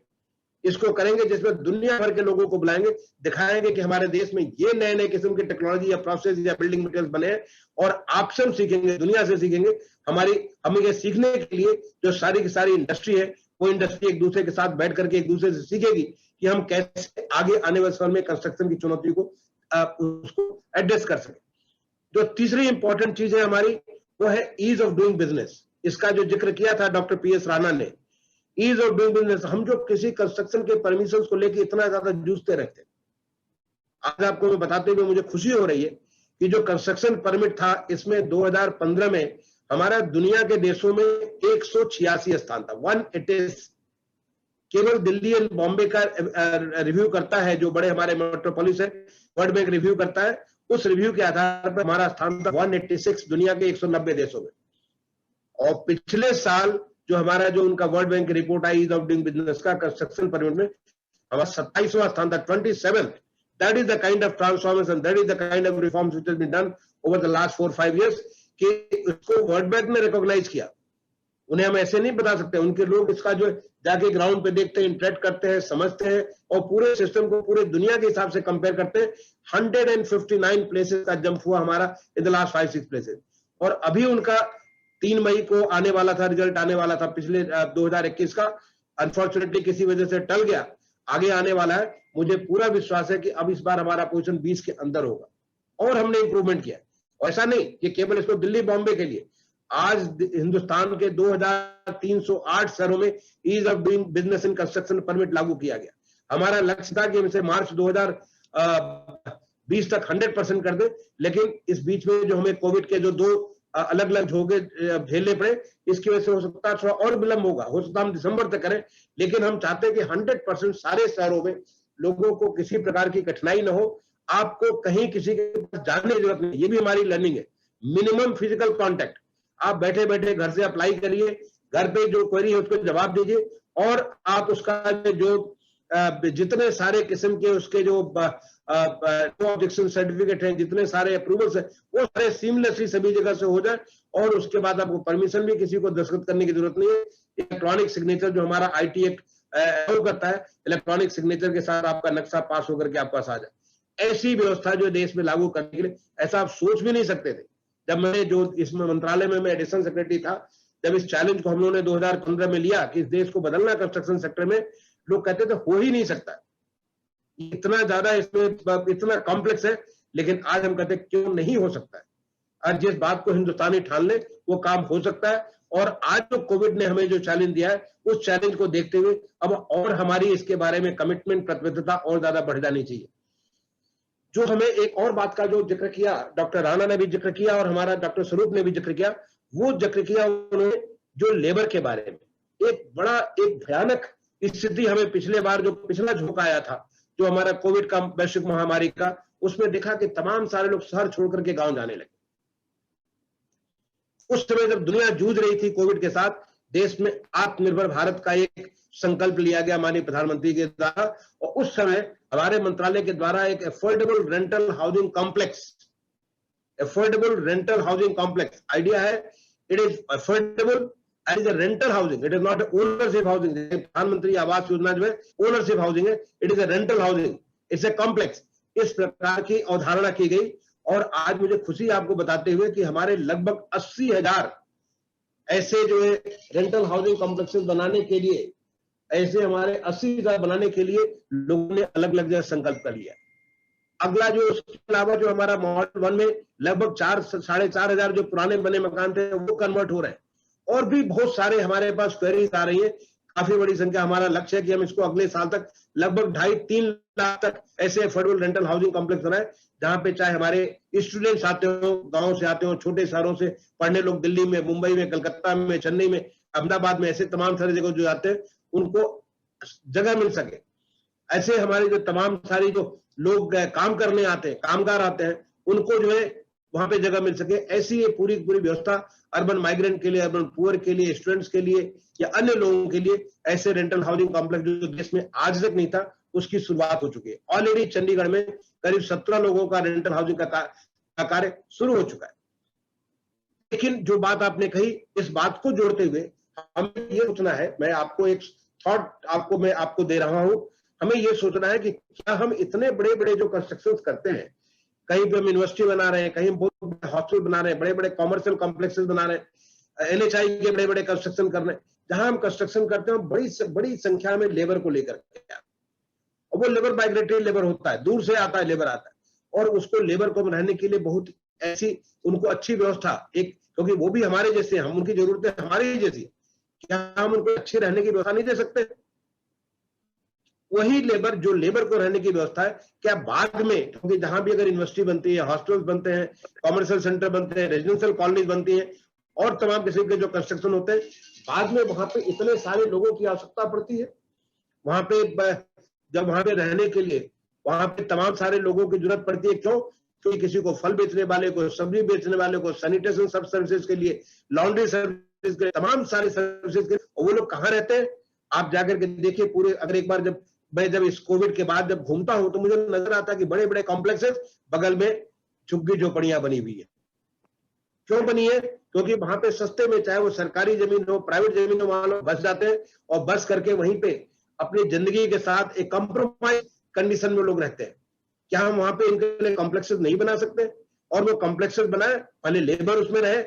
इसको करेंगे, जिसमें दुनिया भर के लोगों को बुलाएंगे, दिखाएंगे कि हमारे देश में ये नए नए किस्म की टेक्नोलॉजी या प्रोसेस या बिल्डिंग मटेरियल्स बने हैं, और आपसे हम सीखेंगे, दुनिया से सीखेंगे। हमें ये सीखने के लिए जो सारी की सारी इंडस्ट्री है, वो इंडस्ट्री एक दूसरे के साथ बैठ करके एक दूसरे से सीखेगी कि हम कैसे आगे आने वाले समय में कंस्ट्रक्शन की चुनौती को उसको एड्रेस कर सके। जो तीसरी इंपॉर्टेंट चीज है हमारी, वो है ईज ऑफ डूइंग बिजनेस। इसका जो जिक्र किया था डॉक्टर PS राणा ने, ईज ऑफ डूइंग बिजनेस। हम जो किसी कंस्ट्रक्शन के परमिशन को लेकर इतना ज्यादा जूझते रहते हैं, आज आपको मैं बताते हुए मुझे खुशी हो रही है कि जो कंस्ट्रक्शन परमिट था, इसमें 2015 में हमारा दुनिया के देशों में 186 स्थान था, 186। केवल दिल्ली और बॉम्बे का रिव्यू करता है, जो बड़े हमारे मेट्रोपोलिस है, वर्ल्ड बैंक रिव्यू करता है, उस रिव्यू के आधार पर हमारा स्थान था 186 दुनिया के 190 देशों में। और पिछले साल जो हमारा जो उनका वर्ल्ड बैंक की रिपोर्ट आई ईज ऑफ डूइंग बिजनेस का कंस्ट्रक्शन परमिट में, हमारा 27वां स्थान था, 27th। That is the kind of transformation, that is the kind of reforms which has been done over the last 4-5 years, कि उसको वर्ल्ड बैंक ने रिकॉग्नाइज किया। उन्हें हम ऐसे नहीं बता सकते, उनके लोग इसका जो जाके ग्राउंड पे देखते हैं, इंटरेक्ट करते हैं, समझते हैं, और पूरे सिस्टम को पूरे दुनिया के हिसाब से कंपेयर करते हैं। 159 प्लेसेस का जंप हुआ हमारा इन द लास्ट 5-6 प्लेसेस। और अभी उनका 3 मई को आने वाला था, रिजल्ट आने वाला था पिछले 2021 का, अनफॉर्चुनेटली किसी वजह से टल गया। आगे आने वाला है। मुझे पूरा विश्वास है कि अब इस बार हमारा पोजीशन 20 के अंदर होगा और हमने इंप्रूवमेंट किया। और ऐसा नहीं कि केवल इसको दिल्ली बॉम्बे के लिए, आज हिंदुस्तान के 2308 शहरों में ease of doing business in construction permit लागू किया गया। हमारा लक्ष्य था कि इसे मार्च 2020 तक 100% कर दे, लेकिन इस बीच में जो हमें कोविड के जो 2 अलग अलग झोंके झेलने पड़े, इसकी वजह से हो सकता है थोड़ा और विलंब होगा, हो सकता है हम दिसंबर तक करें, लेकिन हम चाहते हैं कि 100% सारे शहरों में लोगों को किसी प्रकार की कठिनाई न हो। आपको कहीं किसी के पास जाने की जरूरत नहीं, ये भी हमारी लर्निंग है। मिनिमम फिजिकल कांटेक्ट, आप बैठे बैठे घर से अप्लाई करिए, घर पे जो क्वेरी है उसको जवाब दीजिए, और आप उसका जो जितने सारे किस्म के उसके जो ऑब्जेक्शन सर्टिफिकेट हैं, जितने सारे अप्रूवल्स हैं, वो सारे सीमलेसली सभी जगह से हो जाए, और उसके बाद आपको परमिशन भी किसी को दस्तखत करने की जरूरत नहीं है। इलेक्ट्रॉनिक सिग्नेचर जो हमारा आईटी एक्ट करता है, इलेक्ट्रॉनिक सिग्नेचर के साथ आपका नक्शा पास होकर के आपके पास आ जाए। ऐसी व्यवस्था जो देश में लागू करने के लिए, ऐसा आप सोच भी नहीं सकते थे। जब मैंने जो इस मंत्रालय में मैं एडिशनल सेक्रेटरी था, जब इस चैलेंज को हम लोगों ने 2015 में लिया कि इस देश को बदलना कंस्ट्रक्शन सेक्टर में, लोग कहते थे हो ही नहीं सकता, इतना ज्यादा इसमें इतना कॉम्प्लेक्स है। लेकिन आज हम कहते क्यों नहीं हो सकता है। आज जिस बात को हिंदुस्तानी ठान ले वो काम हो सकता है। और आज जो कोविड ने हमें जो चैलेंज दिया है, उस चैलेंज को देखते हुए अब और हमारी इसके बारे में कमिटमेंट, प्रतिबद्धता और ज्यादा बढ़ जानी चाहिए। जो हमें एक और बात का जो जिक्र किया, डॉक्टर राणा ने भी जिक्र किया और हमारा डॉक्टर स्वरूप ने भी जिक्र किया, वो जिक्र किया उन्होंने जो लेबर के बारे में। एक भयानक स्थिति हमें पिछले बार जो पिछला झोंका आया था, जो हमारा कोविड का वैश्विक महामारी का, उसमें देखा कि तमाम सारे लोग शहर छोड़ करके गांव जाने लगे। उस समय जब दुनिया जूझ रही थी कोविड के साथ, देश में आत्मनिर्भर भारत का एक संकल्प लिया गया माननीय प्रधानमंत्री के द्वारा, और उस समय हमारे मंत्रालय के द्वारा एक affordable rental housing complex idea है। It is affordable and is a rental housing, it is not ownership housing. प्रधानमंत्री आवास योजना जो है ओनरशिप हाउसिंग है, it is a rental housing, it's a complex. इस प्रकार की अवधारणा की गई, और आज मुझे खुशी आपको बताते हुए कि हमारे लगभग 80,000 ऐसे जो है रेंटल हाउसिंग कॉम्प्लेक्सेस बनाने के लिए, ऐसे हमारे 80,000 बनाने के लिए लोगों ने अलग अलग जगह संकल्प कर लिया। अगला जो उसके अलावा जो हमारा मॉडल 1 में लगभग 4,500 जो पुराने बने मकान थे वो कन्वर्ट हो रहे हैं, और भी बहुत सारे हमारे पास क्वेरीज आ रही है। काफी बड़ी संख्या। हमारा लक्ष्य है कि हम इसको अगले साल तक लगभग 2.5-3 लाख तक ऐसे अफोर्डेबल रेंटल हाउसिंग कॉम्प्लेक्स बनाए, जहां पे चाहे हमारे स्टूडेंट्स आते हो, गांव से आते हो, छोटे शहरों से पढ़ने लोग, दिल्ली में, मुंबई में, कलकत्ता में, चेन्नई में, अहमदाबाद में, ऐसे तमाम सारी जगह जो आते हैं उनको जगह मिल सके। ऐसे हमारे जो तमाम सारी जो लोग काम करने आते हैं, कामगार आते हैं, उनको जो है वहां पे जगह मिल सके। ऐसी ये पूरी व्यवस्था अर्बन माइग्रेंट के लिए, अर्बन पुअर के लिए, स्टूडेंट्स के लिए या अन्य लोगों के लिए ऐसे रेंटल हाउसिंग कॉम्प्लेक्स जो देश में आज तक नहीं था, उसकी शुरुआत हो चुकी है। ऑलरेडी चंडीगढ़ में करीब 17 लोगों का रेंटल हाउसिंग का कार्य शुरू हो चुका है। लेकिन जो बात आपने कही, इस बात को जोड़ते हुए हमें ये सोचना है, मैं आपको एक थॉट मैं आपको दे रहा हूं, हमें ये सोचना है कि क्या हम इतने बड़े बड़े जो कंस्ट्रक्शन करते हैं, कहीं पे हम यूनिवर्सिटी बना रहे हैं, कहीं बहुत हॉस्पिटल बना रहे हैं, बड़े बड़े कॉमर्शियल कॉम्प्लेक्सेस बना रहे हैं, एनएचआई के बड़े बड़े कंस्ट्रक्शन कर रहे हैं, जहां हम कंस्ट्रक्शन करते हैं बड़ी संख्या में लेबर को लेकर के, और वो लेबर माइग्रेटरी लेबर होता है, दूर से आता है लेबर आता है, और उसको लेबर को रहने के लिए बहुत ऐसी उनको अच्छी व्यवस्था, एक क्योंकि वो भी हमारे जैसे, हम उनकी जरूरतें हमारी जैसी, क्या हम उनको अच्छी रहने की व्यवस्था नहीं दे सकते? वही लेबर जो लेबर को रहने की व्यवस्था है, क्या बाद में, क्योंकि जहां भी अगर यूनिवर्सिटी बनती है, हॉस्टल्स बनते हैं, कॉमर्शियल सेंटर बनते हैं, रेजिडेंशियल कॉलोनीज बनती हैं, और तमाम किस्म के जो कंस्ट्रक्शन होते हैं, बाद में वहां पे इतने सारे लोगों की आवश्यकता पड़ती है। वहां पे जब वहां पे रहने के लिए वहां पे तमाम सारे लोगों की जरूरत पड़ती है। क्यों? क्योंकि किसी को फल बेचने वाले को, सब्जी बेचने वाले को, सैनिटेशन सब सर्विसेज के लिए, लॉन्ड्री सर्विस के, तमाम सारे सर्विसेज के, और वो लोग कहाँ रहते हैं? आप जाकर के देखिए पूरे, अगर एक बार जब इस कोविड के बाद जब घूमता हूं तो मुझे नजर आता है कि बड़े बड़े कॉम्प्लेक्सेस बगल में झुग्गी झोपड़ियां बनी हुई है। क्यों बनी है? क्योंकि वहां पे सस्ते में, चाहे वो सरकारी जमीन हो, प्राइवेट जमीन हो, वहां लोग बस जाते हैं और बस करके वहीं पे अपनी जिंदगी के साथ एक कंप्रोमाइज कंडीशन में लोग रहते हैं। क्या हम वहां पे इनके लिए कॉम्प्लेक्सेस नहीं बना सकते? और वो कॉम्प्लेक्सेस बनाए, पहले लेबर उसमें रहे।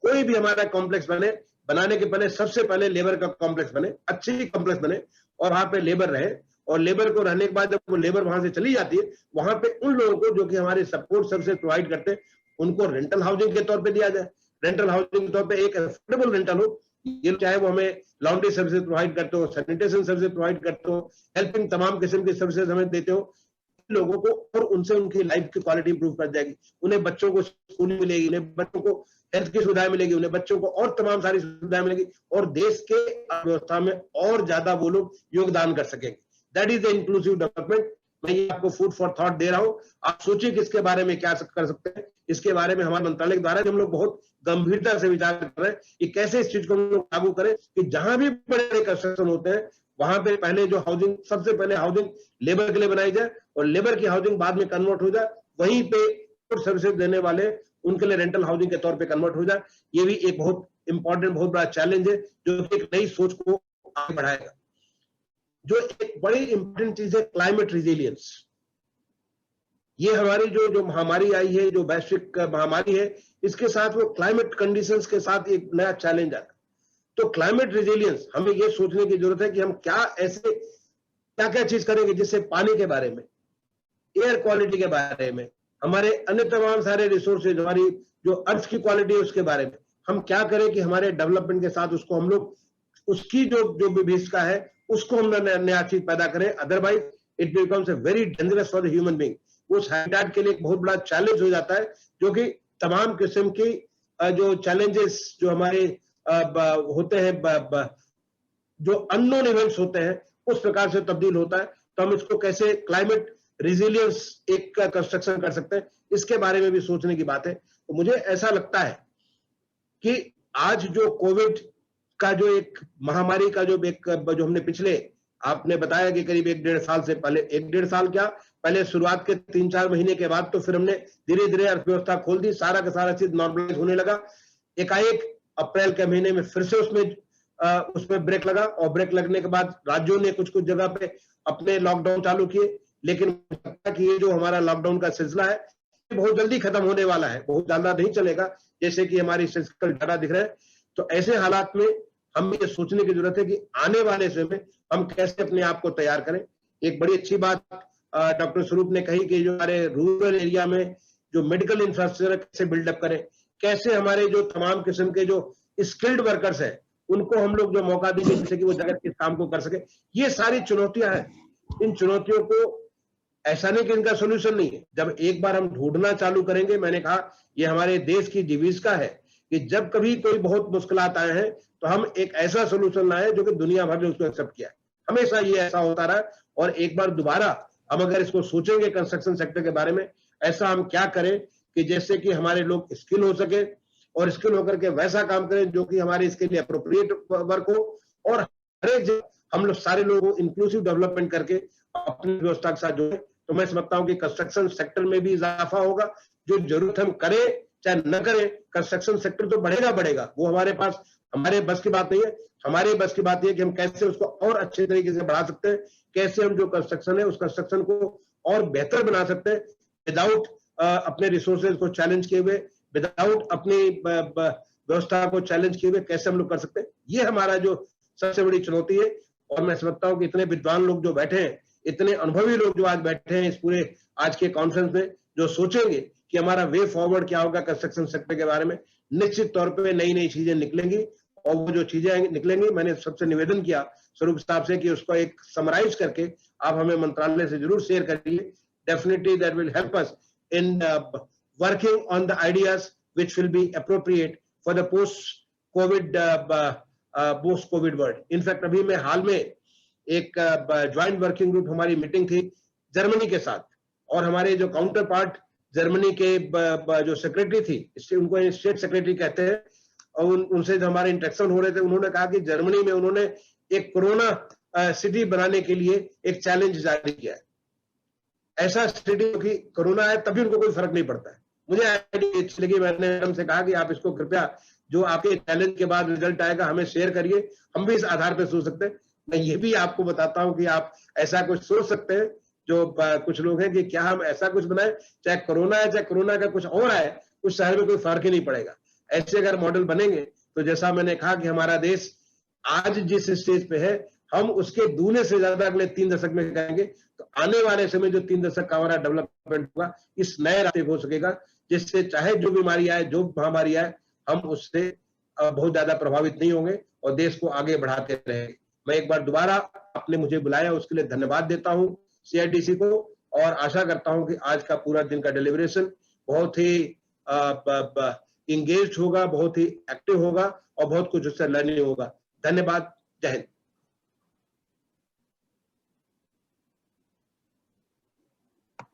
कोई भी हमारा कॉम्प्लेक्स बनाने के पहले सबसे पहले लेबर का कॉम्प्लेक्स बने, अच्छी कॉम्प्लेक्स बने, और वहां पे लेबर रहे, और लेबर को रहने के बाद जब वो लेबर वहां से चली जाती है, वहां पे उन लोगों को जो कि हमारे सपोर्ट सर्विसेज प्रोवाइड करते हैं, उनको रेंटल हाउसिंग के तौर पे दिया जाए। रेंटल हाउसिंग के तौर पे एक अफोर्डेबल रेंटल हो, ये चाहे वो हमें लॉन्ड्री सर्विसेज प्रोवाइड करते हो, सैनिटेशन सर्विसेज प्रोवाइड करते हो, हेल्पिंग तमाम किस्म की सर्विसेज हमें देते हो लोगों को, और उनसे उनकी लाइफ की क्वालिटी इंप्रूव कर जाएगी। उन्हें बच्चों को स्कूल मिलेगी, उन्हें बच्चों को हेल्थ की सुविधाएं मिलेगी, उन्हें बच्चों को और तमाम सारी सुविधाएं मिलेगी, और देश के अर्थव्यवस्था में और ज्यादा वो लोग योगदान कर सकेंगे। That is the inclusive development. मैं ये आपको फूड फॉर थॉट दे रहा हूं। आप सोचिए कि इसके बारे में क्या कर सकते हैं। इसके बारे में हमारे मंत्रालय के द्वारा हम लोग बहुत गंभीरता से विचार कर रहे हैं कि कैसे इस चीज को हम लोग लागू करें कि जहां भी बड़े बड़े कंस्ट्रक्शन होते हैं वहां पे पहले जो हाउसिंग, सबसे पहले हाउसिंग लेबर के लिए बनाई जाए और लेबर की हाउसिंग बाद में कन्वर्ट हो जाए, वहीं पे सर्विसेज देने वाले उनके लिए रेंटल हाउसिंग के तौर पे कन्वर्ट हो जाए। ये भी एक बहुत इंपॉर्टेंट, बहुत बड़ा चैलेंज है जो एक नई सोच को आगे बढ़ाएगा। जो एक बड़ी इंपॉर्टेंट चीज है क्लाइमेट रिजिलियंस। ये हमारी जो महामारी आई है, जो वैश्विक महामारी है, इसके साथ वो क्लाइमेट कंडीशंस के साथ एक नया चैलेंज आता है। तो क्लाइमेट रिजिलियंस, हमें ये सोचने की जरूरत है कि हम क्या क्या चीज करेंगे जिससे पानी के बारे में, एयर क्वालिटी के बारे में, हमारे अन्य तमाम सारे रिसोर्सेज, हमारी जो अर्थ की क्वालिटी है उसके बारे में हम क्या करें कि हमारे डेवलपमेंट के साथ उसको हम लोग, उसकी जो विभीषिका है उसको हम नया चीज पैदा करें। Otherwise it becomes a very dangerous for the human being. उस हैबिटेट के लिए एक बहुत बड़ा चैलेंज हो जाता है, जो कि तमाम किस्म की जो चैलेंजेस जो हमारे होते हैं, जो अननोन इवेंट्स होते हैं, उस प्रकार से तब्दील होता है। तो हम इसको कैसे क्लाइमेट रिजिलियंस एक कंस्ट्रक्शन कर सकते हैं, इसके बारे में भी सोचने की बात है। तो मुझे ऐसा लगता है कि आज जो कोविड का जो एक महामारी का जो हमने पिछले, आपने बताया कि करीब 1-1.5 साल से पहले, 1-1.5 साल क्या, पहले शुरुआत के 3-4 महीने के बाद तो फिर हमने धीरे धीरे अर्थव्यवस्था खोल दी, सारा का सारा चीज नॉर्मलाइज होने लगा। एकाएक अप्रैल के महीने में फिर से उसमें ब्रेक लगा, और ब्रेक लगने के बाद राज्यों ने कुछ जगह पे अपने लॉकडाउन चालू किए। लेकिन कि ये जो हमारा लॉकडाउन का सिलसिला है बहुत जल्दी खत्म होने वाला है, बहुत ज्यादा नहीं चलेगा, जैसे कि हमारी स्टैटिस्टिकल डाटा दिख रहे हैं। तो ऐसे हालात में हमें ये सोचने की जरूरत है कि आने वाले समय में हम कैसे अपने आप को तैयार करें। एक बड़ी अच्छी बात डॉक्टर स्वरूप ने कही कि जो हमारे रूरल एरिया में जो मेडिकल इंफ्रास्ट्रक्चर कैसे बिल्डअप करें, कैसे हमारे जो तमाम किस्म के जो स्किल्ड वर्कर्स हैं उनको हम लोग जो मौका देंगे जिससे कि वो जगत के काम को कर सके। ये सारी चुनौतियां हैं। इन चुनौतियों को, ऐसा नहीं कि इनका सोल्यूशन नहीं है, जब एक बार हम ढूंढना चालू करेंगे, मैंने कहा ये हमारे देश की विविधता है कि जब कभी कोई बहुत मुश्किलात आए हैं तो हम एक ऐसा सोल्यूशन लाए जो कि दुनिया भर ने उसको एक्सेप्ट किया है। हमेशा ये ऐसा होता रहा। और एक बार दोबारा हम अगर इसको सोचेंगे कंस्ट्रक्शन सेक्टर के बारे में, ऐसा हम क्या करें कि जैसे कि हमारे लोग स्किल हो सके और स्किल होकर के वैसा काम करें जो कि हमारे इसके लिए अप्रोप्रिएट वर्क हो, और हर एक हम लोग सारे लोगों को इंक्लूसिव डेवलपमेंट करके अपनी व्यवस्था के साथ जोड़े। तो मैं समझता हूं कि कंस्ट्रक्शन सेक्टर में भी इजाफा होगा। जो जरूरत हम करें चाहे न करें, कंस्ट्रक्शन सेक्टर तो बढ़ेगा। वो हमारे बस की बात नहीं है। हमारे बस की बात यह कि हम कैसे उसको और अच्छे तरीके से बढ़ा सकते हैं, कैसे हम जो कंस्ट्रक्शन है उस कंस्ट्रक्शन को और बेहतर बना सकते हैं, विदाउट अपने रिसोर्सेज को चैलेंज किए हुए, विदाउट अपनी व्यवस्था को चैलेंज किए हुए कैसे हम लोग कर सकते हैं। ये हमारा जो सबसे बड़ी चुनौती है। और मैं समझता हूं कि इतने विद्वान लोग जो बैठे हैं, इतने अनुभवी लोग जो आज बैठे हैं इस पूरे आज के कॉन्फ्रेंस में, जो सोचेंगे कि हमारा वे फॉरवर्ड क्या होगा कंस्ट्रक्शन सेक्टर के बारे में, निश्चित तौर पे नई चीजें निकलेंगी। और वो जो चीजें निकलेंगी, मैंने सबसे निवेदन किया स्वरूप साहब से कि उसको एक समराइज करके आप हमें मंत्रालय से जरूर शेयर करिए। Definitely that will help us in working on the ideas which will be appropriate for the post Covid world. In fact अभी मैं हाल में एक ज्वाइंट वर्किंग ग्रुप हमारी मीटिंग थी जर्मनी के साथ, और हमारे जो काउंटर पार्ट जर्मनी के जो सेक्रेटरी थी, उनको स्टेट सेक्रेटरी कहते हैं, और उनसे जो हमारे इंटरेक्शन हो रहे थे, उन्होंने कहा कि जर्मनी में उन्होंने एक कोरोना सिटी बनाने के लिए एक चैलेंज जारी किया है। ऐसा सिटी कि कोरोना है तभी उनको कोई फर्क नहीं पड़ता है। मुझे आइडिया लगी, मैंने मैडम से कहा कि आप इसको कृपया जो आपके चैलेंज के बाद रिजल्ट आएगा हमें शेयर करिए, हम भी इस आधार पर सोच सकते हैं। मैं ये भी आपको बताता हूं कि आप ऐसा कुछ सोच सकते हैं। जो कुछ लोग हैं कि क्या हम ऐसा कुछ बनाए, चाहे कोरोना है चाहे कोरोना का कुछ और आए, उस शहर में कोई फर्क ही नहीं पड़ेगा। ऐसे अगर मॉडल बनेंगे तो जैसा मैंने कहा कि हमारा देश आज जिस स्टेज पे है, हम उसके दूने से ज्यादा अगले 3 दशक में करेंगे, तो आने वाले समय जो 3 दशक का हमारा डेवलपमेंट होगा, इस नए रास्ते हो सकेगा, जिससे चाहे जो बीमारी आए, जो महामारी आए, हम उससे बहुत ज्यादा प्रभावित नहीं होंगे और देश को आगे बढ़ाते रहेंगे। मैं एक बार दोबारा आपने मुझे बुलाया उसके लिए धन्यवाद देता हूं सीआईडीसी को, और आशा करता हूं कि आज का पूरा दिन का डेलीब्रेशन बहुत ही इंगेज होगा, बहुत ही एक्टिव होगा और बहुत कुछ उससे लर्निंग होगा। धन्यवाद। जय हिंद।